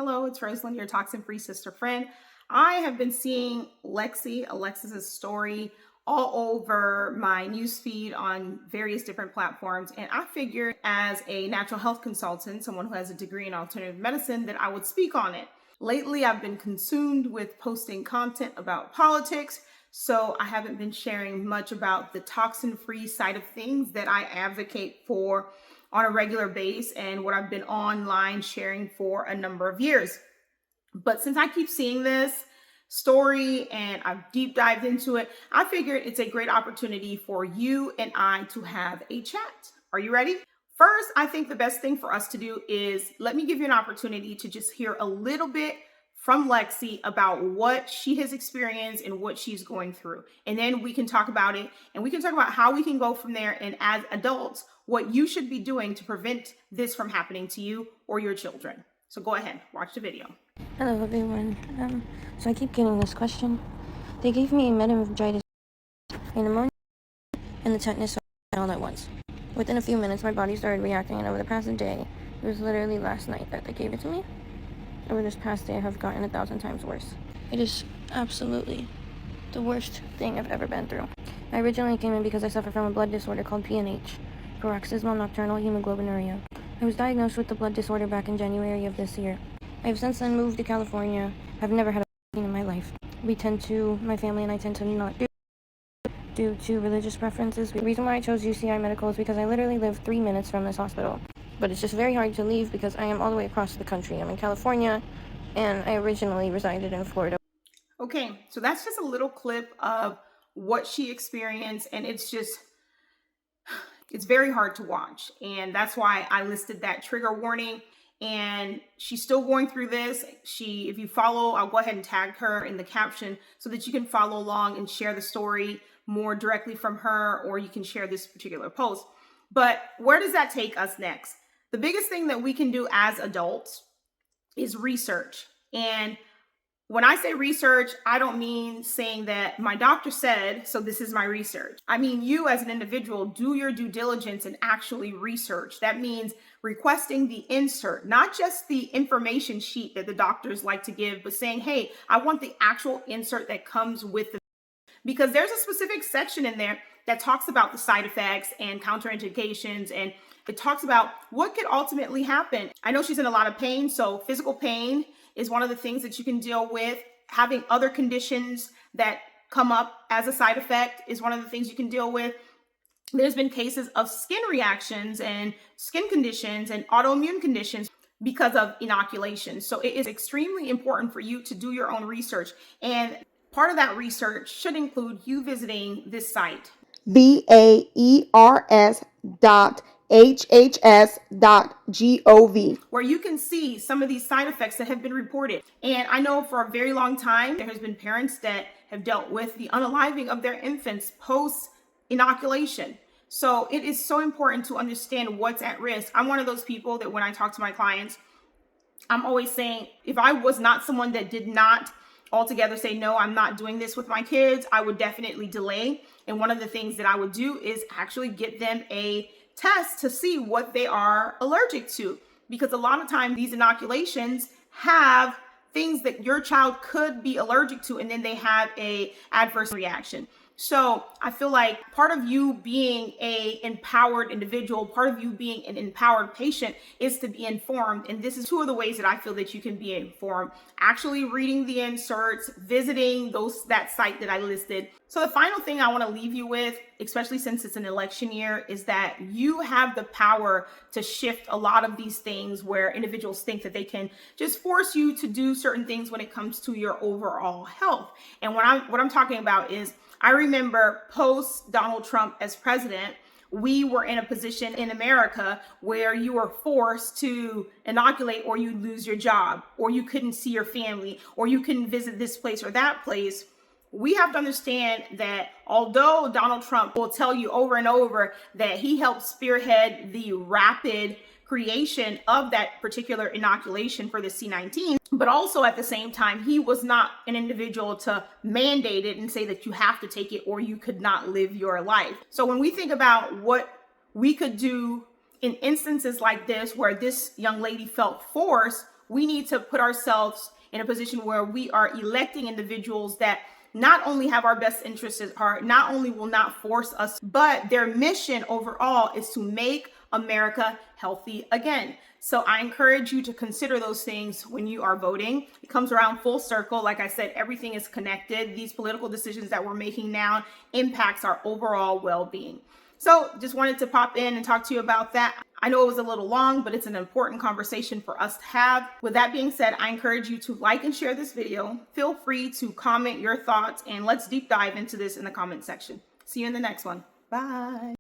Hello, it's Rosalind, your toxin-free sister friend. I have been seeing Alexis's story all over my newsfeed on various different platforms. And I figured as a natural health consultant, someone who has a degree in alternative medicine, that I would speak on it. Lately, I've been consumed with posting content about politics, so I haven't been sharing much about the toxin-free side of things that I advocate for on a regular basis and what I've been online sharing for a number of years. But since I keep seeing this story and I've deep dived into it, I figured it's a great opportunity for you and I to have a chat. Are you ready? First, I think the best thing for us to do is let me give you an opportunity to just hear a little bit from Lexi about what she has experienced and what she's going through. And then we can talk about it and we can talk about how we can go from there, and as adults, what you should be doing to prevent this from happening to you or your children. So go ahead, watch the video. Hello everyone. So I keep getting this question. They gave me meningitis, a pneumonia, and the tetanus all at once. Within a few minutes, my body started reacting, and over the past day, it was literally last night that they gave it to me. Over this past day, I have gotten 1,000 times worse. It is absolutely the worst thing I've ever been through. I originally came in because I suffer from a blood disorder called PNH, paroxysmal nocturnal hemoglobinuria. I was diagnosed with the blood disorder back in January of this year. I have since then moved to California. I've never had a pain in my life. My family and I tend to not do due to religious preferences. The reason why I chose UCI Medical is because I literally live 3 minutes from this hospital. But it's just very hard to leave because I am all the way across the country. I'm in California, and I originally resided in Florida. Okay, so that's just a little clip of what she experienced, and it's very hard to watch. And that's why I listed that trigger warning. And she's still going through this. If you follow, I'll go ahead and tag her in the caption so that you can follow along and share the story more directly from her, or you can share this particular post. But where does that take us next? The biggest thing that we can do as adults is research. And when I say research, I don't mean saying that my doctor said, so this is my research. I mean, you as an individual, do your due diligence and actually research. That means requesting the insert, not just the information sheet that the doctors like to give, but saying, hey, I want the actual insert that comes with the, because there's a specific section in there that talks about the side effects and counterindications, and it talks about what could ultimately happen. I know she's in a lot of pain, so physical pain is one of the things that you can deal with. Having other conditions that come up as a side effect is one of the things you can deal with. There's been cases of skin reactions and skin conditions and autoimmune conditions because of inoculation. So it is extremely important for you to do your own research. And part of that research should include you visiting this site. VAERS.HHS.gov, where you can see some of these side effects that have been reported. And I know for a very long time, there has been parents that have dealt with the unaliving of their infants post inoculation. So it is so important to understand what's at risk. I'm one of those people that when I talk to my clients, I'm always saying, if I was not someone that did not altogether say, no, I'm not doing this with my kids, I would definitely delay. And one of the things that I would do is actually get them a test to see what they are allergic to. Because a lot of times these inoculations have things that your child could be allergic to, and then they have a adverse reaction. So I feel like part of you being a empowered individual, part of you being an empowered patient, is to be informed. And this is two of the ways that I feel that you can be informed: actually reading the inserts, visiting that site that I listed. So the final thing I want to leave you with, especially since it's an election year, is that you have the power to shift a lot of these things where individuals think that they can just force you to do certain things when it comes to your overall health. And what I'm talking about is, I remember post Donald Trump as president, we were in a position in America where you were forced to inoculate or you lose your job, or you couldn't see your family, or you couldn't visit this place or that place. We have to understand that although Donald Trump will tell you over and over that he helped spearhead the rapid creation of that particular inoculation for the C-19, but also at the same time, he was not an individual to mandate it and say that you have to take it or you could not live your life. So when we think about what we could do in instances like this, where this young lady felt forced, we need to put ourselves in a position where we are electing individuals that not only have our best interests at heart, not only will not force us, but their mission overall is to make America healthy again. So I encourage you to consider those things when you are voting. It comes around full circle. Like I said, everything is connected. These political decisions that we're making now impacts our overall well-being. So just wanted to pop in and talk to you about that. I know it was a little long, but it's an important conversation for us to have. With that being said, I encourage you to like and share this video. Feel free to comment your thoughts, and let's deep dive into this in the comment section. See you in the next one. Bye.